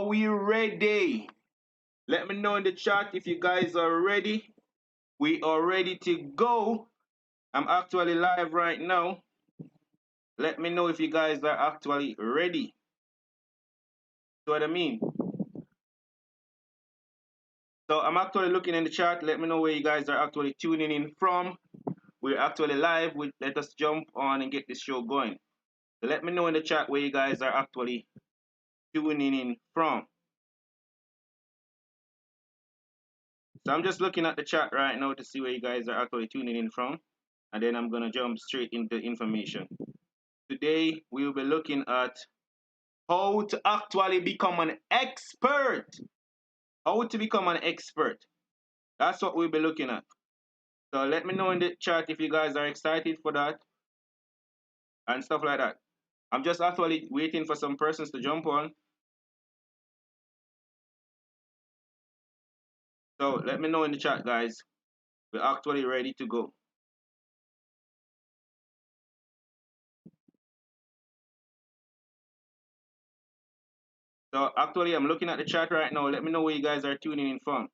we ready? Let me know in the chat if you guys are ready. We are ready to go. I'm actually live right now. Let me know if you guys are actually ready. So what I mean. So I'm actually looking in the chat. Let me know where you guys are actually tuning in from. We're actually live. Let us jump on and get this show going. So let me know in the chat where you guys are actually tuning in from. So I'm just looking at the chat right now to see where you guys are actually tuning in from. And then I'm going to jump straight into information. Today, we will be looking at how to actually become an expert. How to become an expert. That's what we'll be looking at. So let me know in the chat if you guys are excited for that and stuff like that. I'm just actually waiting for some persons to jump on. So let me know in the chat, guys. We're actually ready to go. So actually, I'm looking at the chat right now. Let me know where you guys are tuning in from.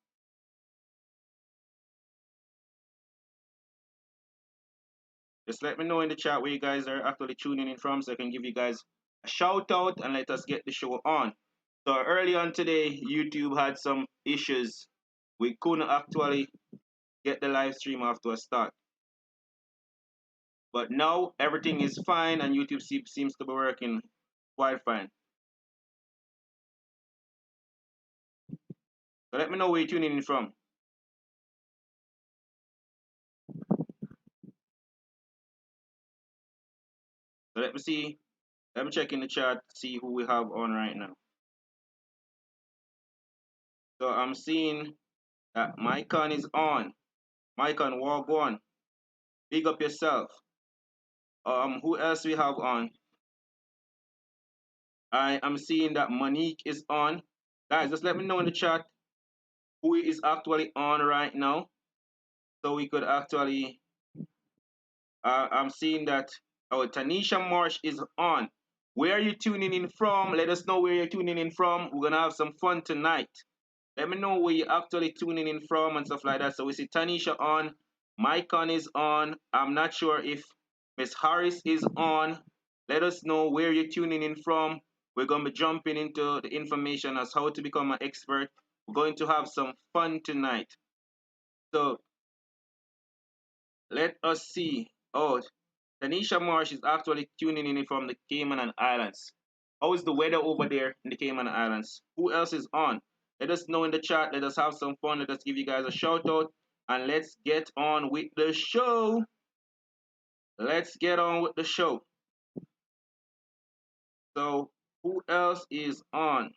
Just let me know in the chat where you guys are actually tuning in from so I can give you guys a shout out and let us get the show on. So early on today, YouTube had some issues. We couldn't actually get the live stream off to a start. But now everything is fine and YouTube seems to be working quite fine. So let me know where you're tuning in from. So let me see. Let me check in the chat, see who we have on right now. So I'm seeing that Mycon is on. Mycon, walk on. Big up yourself. Who else we have on? I am seeing that Monique is on. Guys, just let me know in the chat who is actually on right now. So we could actually, I'm seeing that Tanisha Marsh is on. Where are you tuning in from? Let us know where you're tuning in from. We're going to have some fun tonight. Let me know where you're actually tuning in from and stuff like that. So we see Tanisha on. Mycon is on. I'm not sure if Miss Harris is on. Let us know where you're tuning in from. We're going to be jumping into the information as how to become an expert. We're going to have some fun tonight. So let us see. Oh, Tanisha Marsh is actually tuning in from the Cayman Islands. How is the weather over there in the Cayman Islands? Who else is on? Let us know in the chat. Let us have some fun. Let us give you guys a shout out. And let's get on with the show. Let's get on with the show. So, who else is on?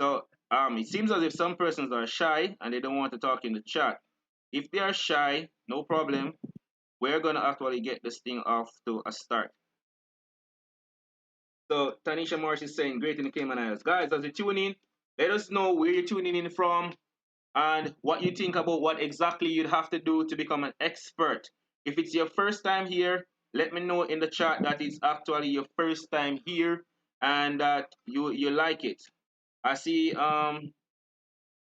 So, it seems as if some persons are shy and they don't want to talk in the chat. If they are shy, no problem. We're going to actually get this thing off to a start. So Tanisha Morris is saying, great in the Cayman Islands. Guys, as you tune in, let us know where you're tuning in from and what you think about what exactly you'd have to do to become an expert. If it's your first time here, let me know in the chat that it's actually your first time here and that you like it. I see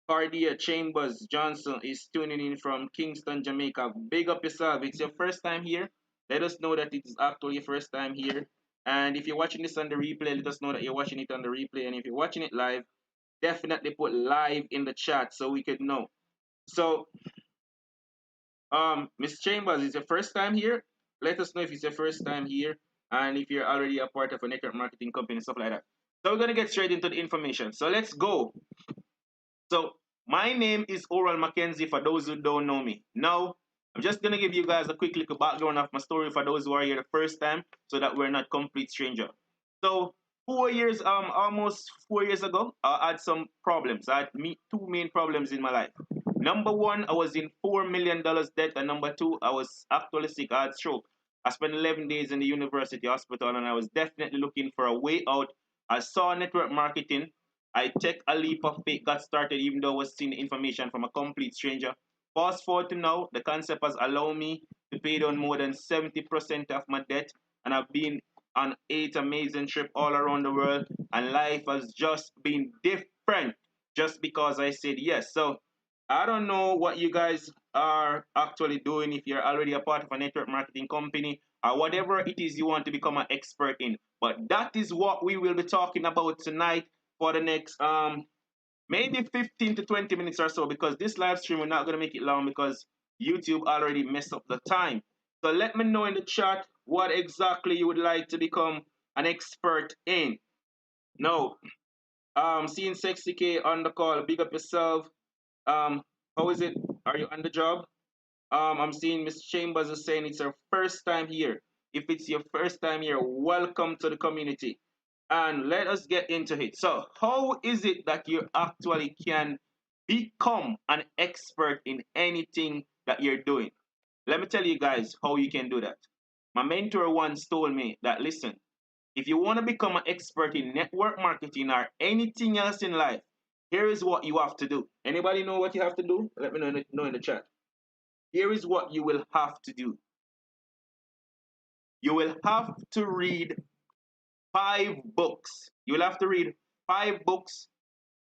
Cardia Chambers Johnson is tuning in from Kingston, Jamaica. Big up yourself. It's your first time here. Let us know that it's actually your first time here. And if you're watching this on the replay, let us know that you're watching it on the replay. And if you're watching it live, definitely put live in the chat so we could know. So, Miss Chambers, is your first time here? Let us know if it's your first time here and if you're already a part of a network marketing company and stuff like that. So we're gonna get straight into the information. So let's go. So my name is Oral Mackenzie for those who don't know me. Now, I'm just going to give you guys a quick little background of my story for those who are here the first time so that we're not complete stranger. So 4 years, almost 4 years ago, I had some problems. I had two main problems in my life. Number one, I was in $4 million debt. And number two, I was actually sick. I had stroke. I spent 11 days in the university hospital and I was definitely looking for a way out. I saw network marketing. I took a leap of faith, got started, even though I was seeing information from a complete stranger. Fast forward to now, the concept has allowed me to pay down more than 70% of my debt, and I've been on 8 amazing trips all around the world, and life has just been different just because I said yes. So I don't know what you guys are actually doing if you're already a part of a network marketing company or whatever it is you want to become an expert in. But that is what we will be talking about tonight for the next maybe 15 to 20 minutes or so, because this live stream we're not going to make it long because YouTube already messed up the time. So let me know in the chat what exactly you would like to become an expert in. No, seeing Sexy K on the call, big up yourself. How is it? Are you on the job? I'm seeing Miss Chambers is saying it's her first time here. If it's your first time here, welcome to the community. And let us get into it. So, how is it that you actually can become an expert in anything that you're doing? Let me tell you guys how you can do that. My mentor once told me that, listen, if you want to become an expert in network marketing or anything else in life, here is what you have to do. Anybody know what you have to do? Let me know in the chat. Here is what you will have to do. You will have to read 5 books. You will have to read 5 books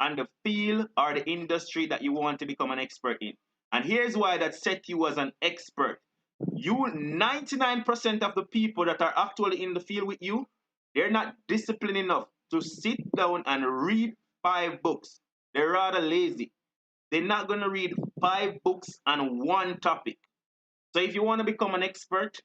on the field or the industry that you want to become an expert in. And here's why that set you as an expert. 99% of the people that are actually in the field with you, they're not disciplined enough to sit down and read 5 books. They're rather lazy. They're not going to read 5 books on one topic. So if you want to become an expert,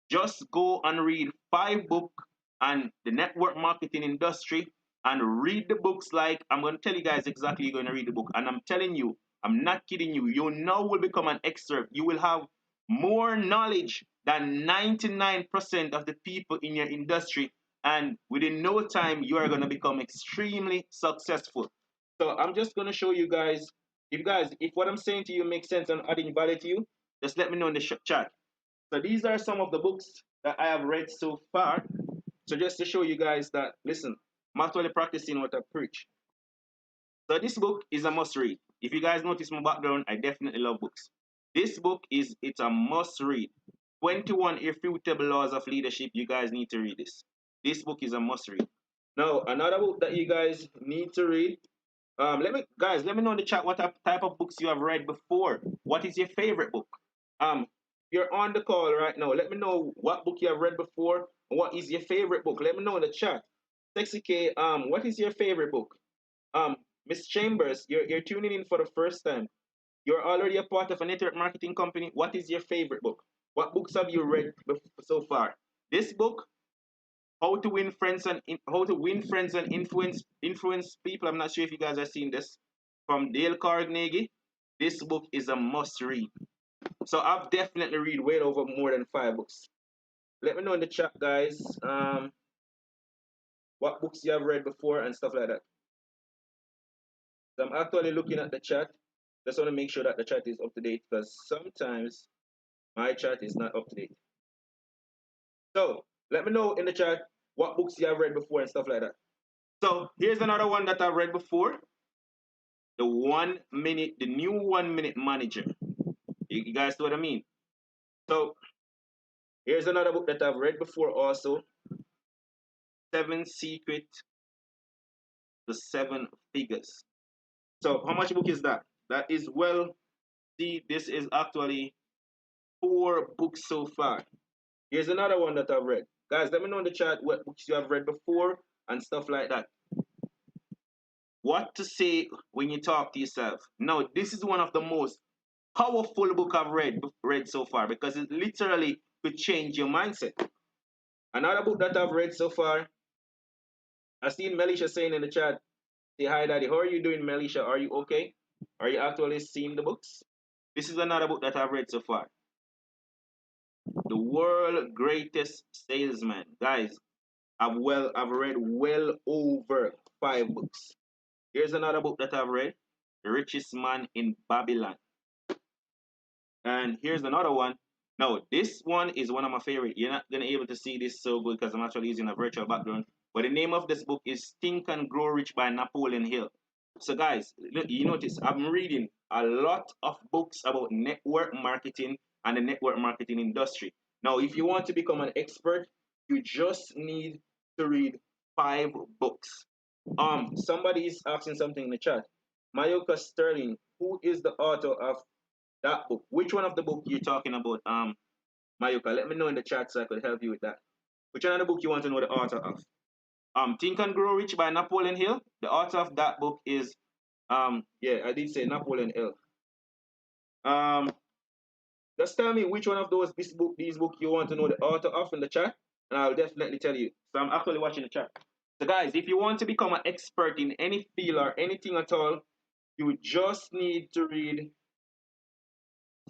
just go and read 5 books on the network marketing industry and read the books. Like, I'm going to tell you guys exactly you're going to read the book. And I'm telling you, I'm not kidding you. You now will become an expert. You will have more knowledge than 99% of the people in your industry. And within no time, you are going to become extremely successful. So I'm just going to show you guys. If what I'm saying to you makes sense and adding value to you, just let me know in the chat. So these are some of the books that I have read so far. So just to show you guys that, listen, I'm actually practicing what I preach. So this book is a must read. If you guys notice my background, I definitely love books. This book it's a must read. 21 Irrefutable Laws of Leadership. You guys need to read this. This book is a must read. Now, another book that you guys need to read. Let me know in the chat what type of books you have read before. What is your favorite book? You're on the call right now. Let me know what book you have read before and what is your favorite book. Let me know in the chat. Sexy K, what is your favorite book? Miss Chambers, you're tuning in for the first time. You're already a part of a network marketing company. What is your favorite book? What books have you read so far? This book, How to Win Friends and Influence People. I'm not sure if you guys are seeing this from Dale Carnegie. This book is a must read. So I've definitely read way over more than 5 books. Let me know in the chat, guys, what books you have read before and stuff like that. So I'm actually looking at the chat. Just want to make sure that the chat is up to date because sometimes my chat is not up to date. So let me know in the chat what books you have read before and stuff like that. So here's another one that I've read before. The new 1 Minute Manager. You guys know what I mean? So here's another book that I've read before also. 7 Secrets to 7 Figures. So how much book is that? That is, well, see, this is actually 4 books so far. Here's another one that I've read. Guys, let me know in the chat what books you have read before and stuff like that. What to say when you talk to yourself. Now, this is one of the most powerful book I've read so far because it literally could change your mindset. Another book that I've read so far, I've seen Melisha saying in the chat, say hi daddy. How are you doing, Melisha? Are you okay? Are you actually seeing the books? This is another book that I've read so far. The World Greatest Salesman. Guys, I've read well over 5 books. Here's another book that I've read, The Richest Man in Babylon. And here's another one. Now, this one is one of my favorite. You're not going to be able to see this so good because I'm actually using a virtual background. But the name of this book is Think and Grow Rich by Napoleon Hill. So guys, you notice I'm reading a lot of books about network marketing and the network marketing industry. Now, if you want to become an expert, you just need to read 5 books. Somebody is asking something in the chat. Mayoka Sterling, who is the author of that book? Which one of the book you're talking about, Mayoka? Let me know in the chat so I could help you with that. Which one of the book you want to know the author of? Think and Grow Rich by Napoleon Hill. The author of that book is yeah, I did say Napoleon Hill. Just tell me which one of these book you want to know the author of in the chat, and I'll definitely tell you. So I'm actually watching the chat. So guys, if you want to become an expert in any field or anything at all, you just need to read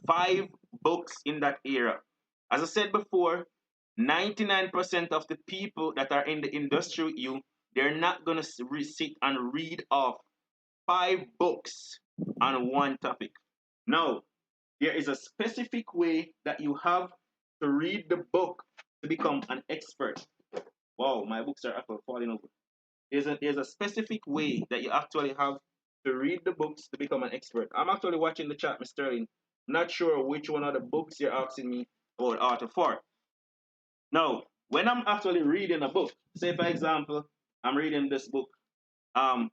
5 books in that era. As I said before, 99% of the people that are in the industry with you, they're not gonna sit and read off 5 books on one topic. No, there is a specific way that you have to read the book to become an expert. Wow, my books are actually falling over. There's a specific way that you actually have to read the books to become an expert. I'm actually watching the chat, Mr. Sterling. Not sure which one of the books you're asking me about author for. Now, when I'm actually reading a book, say for example, I'm reading this book, um,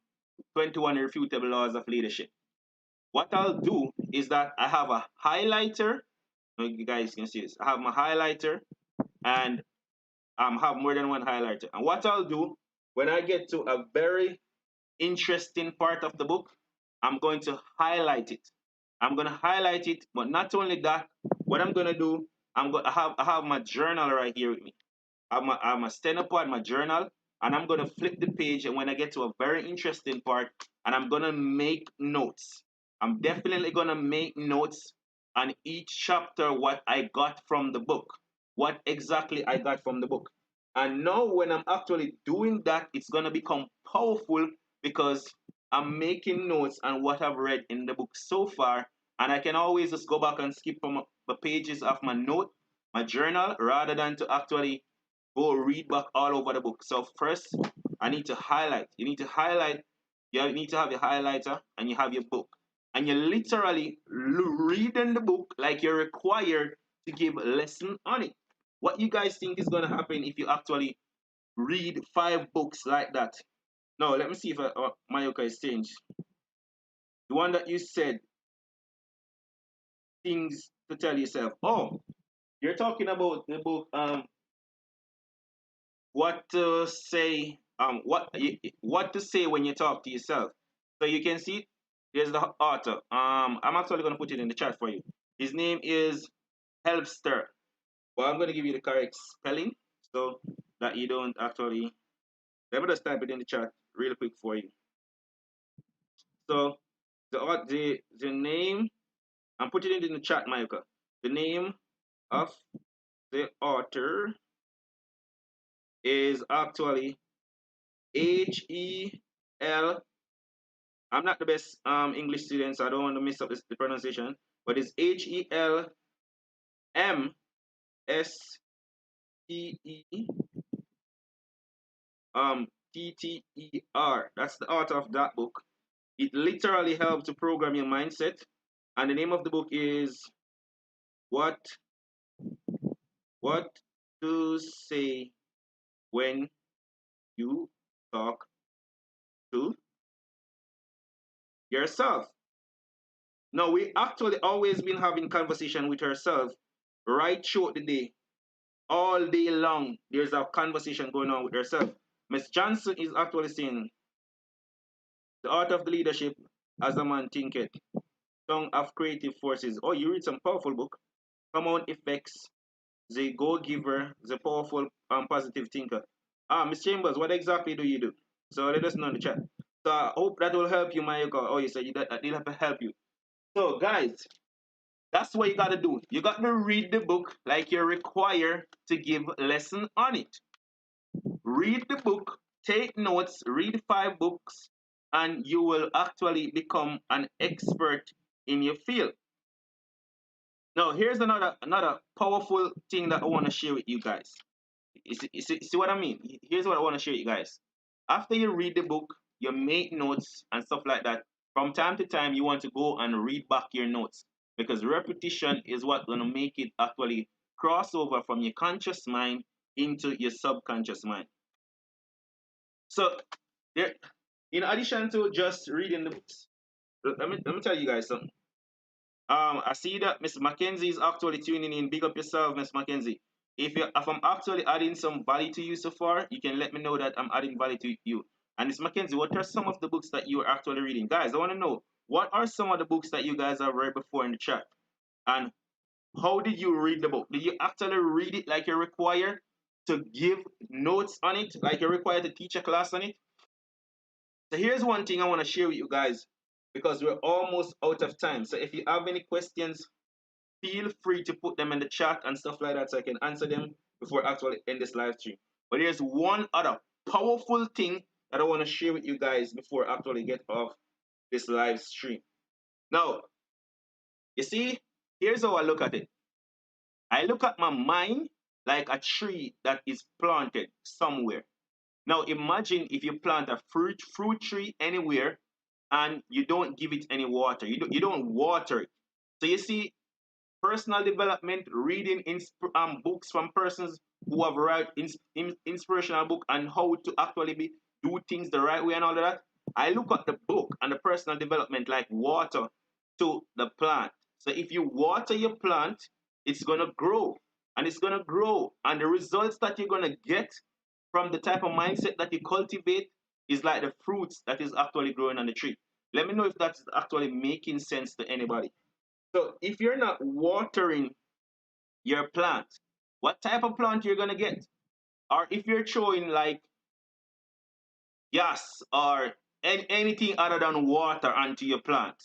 21 Irrefutable Laws of Leadership. What I'll do is that I have a highlighter. You guys can see this. I have my highlighter and have more than one highlighter. And what I'll do when I get to a very interesting part of the book, I'm going to highlight it. I'm going to highlight it, but not only that, what I'm going to do, I have my journal right here with me. I'm a stand up on my journal, and I'm going to flip the page. And when I get to a very interesting part, and I'm going to make notes. I'm definitely going to make notes on each chapter, what I got from the book, what exactly I got from the book. And now, when I'm actually doing that, it's going to become powerful because I'm making notes on what I've read in the book so far. And I can always just go back and skip from the pages of my note, my journal, rather than to actually go read back all over the book. So first, I need to highlight. You need to highlight. You need to have your highlighter and you have your book. And you're literally reading the book like you're required to give a lesson on it. What you guys think is going to happen if you actually read 5 books like that? No, let me see if Mayoka is changed. The one that you said, things to tell yourself. Oh, you're talking about the book, what to say, what to say when you talk to yourself. So you can see there's the author. I'm actually going to put it in the chat for you. His name is Helpster. Well, I'm going to give you the correct spelling so that you don't actually. Let me just type it in the chat real quick for you. So the name, I'm putting it in the chat, Michael. The name of the author is actually H-E-L. I'm not the best English student, so I don't want to mess up the pronunciation. But it's H-E-L-M-S-T-E T-T-E-R. That's the author of that book. It literally helps to program your mindset. And the name of the book is What to Say When You Talk to Yourself. Now, we actually always been having conversation with ourselves right throughout the day. All day long, there's a conversation going on with yourself. Miss Johnson is actually saying, The Art of the Leadership as a Man Thinketh, Song of Creative Forces. Oh, you read some powerful book. Compound Effects, The Go-Giver, The Powerful and Positive Thinker. Miss Chambers, what exactly do you do? So let us know in the chat. So I hope that will help you, Mayuka. Oh, you said that will help you. So guys, that's what you gotta do. You gotta read the book like you're required to give a lesson on it. Read the book, take notes, read 5 books, and you will actually become an expert in your field. Now, here's another powerful thing that I want to share with you guys. You see what I mean? Here's what I want to share with you guys. After you read the book, you make notes and stuff like that, from time to time you want to go and read back your notes, because repetition is what gonna make it actually cross over from your conscious mind into your subconscious mind. So there, in addition to just reading the books, let me tell you guys something. I see that Miss Mackenzie is actually tuning in. Big up yourself, Miss Mackenzie. If I'm actually adding some value to you so far, you can let me know that I'm adding value to you. And Miss Mackenzie, what are some of the books that you are actually reading? Guys, I want to know, what are some of the books that you guys have read before in the chat? And how did you read the book? Did you actually read it like you're required to give notes on it, like you're required to teach a class on it? So here's one thing I want to share with you guys, because we're almost out of time. So if you have any questions, feel free to put them in the chat and stuff like that so I can answer them before I actually end this live stream. But there's one other powerful thing that I want to share with you guys before I actually get off this live stream. Now, you see, here's how I look at it. I look at my mind like a tree that is planted somewhere. Now imagine if you plant a fruit tree anywhere and you don't give it any water. You don't water it. So you see, personal development, reading books from persons who have write inspirational book and how to actually do things the right way and all of that. I look at the book and the personal development like water to the plant. So if you water your plant, it's gonna grow and it's gonna grow, and the results that you're gonna get from the type of mindset that you cultivate is like the fruits that is actually growing on the tree. Let me know if that's actually making sense to anybody. So if you're not watering your plant, what type of plant you're gonna get? Or if you're throwing like gas or anything other than water onto your plant,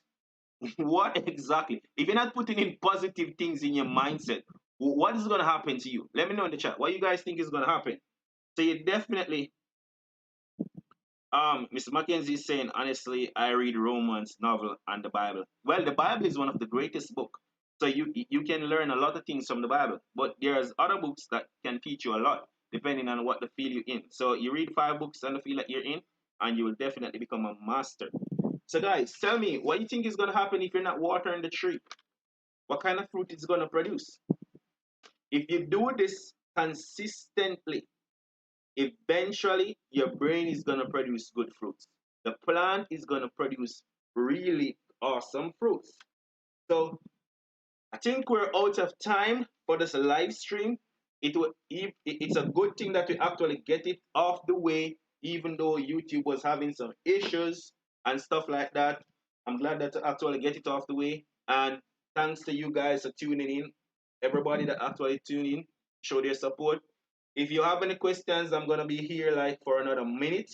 what exactly? If you're not putting in positive things in your mindset, what is gonna happen to you? Let me know in the chat. What you guys think is gonna happen? So you definitely Mr. Mackenzie is saying, honestly, I read romance novel and the Bible. Well, the Bible is one of the greatest book. So you can learn a lot of things from the Bible. But there's other books that can teach you a lot, depending on what the field you're in. So you read 5 books on the field that you're in, and you will definitely become a master. So guys, tell me, what you think is gonna happen if you're not watering the tree? What kind of fruit it's gonna produce? If you do this consistently, eventually your brain is going to produce good fruits. The plant is going to produce really awesome fruits. So I think we're out of time for this live stream. It's a good thing that we actually get it off the way, even though YouTube was having some issues and stuff like that. I'm glad that to actually get it off the way. And thanks to you guys for tuning in. Everybody that actually tuned in, show their support. If you have any questions, I'm gonna be here like for another minute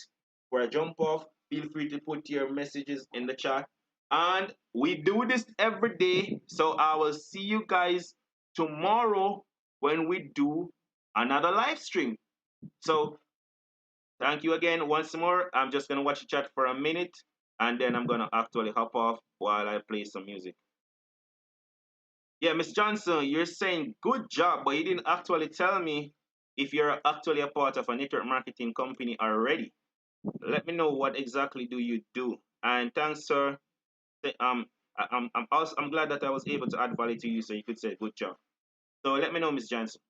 for a jump off. Feel free to put your messages in the chat. And we do this every day. So I will see you guys tomorrow when we do another live stream. So thank you again once more. I'm just gonna watch the chat for a minute and then I'm gonna actually hop off while I play some music. Yeah, Miss Johnson, you're saying good job, but you didn't actually tell me if you're actually a part of a network marketing company already. Let me know what exactly do you do. And thanks, sir. I'm glad that I was able to add value to you, so you could say good job. So let me know, Miss Johnson.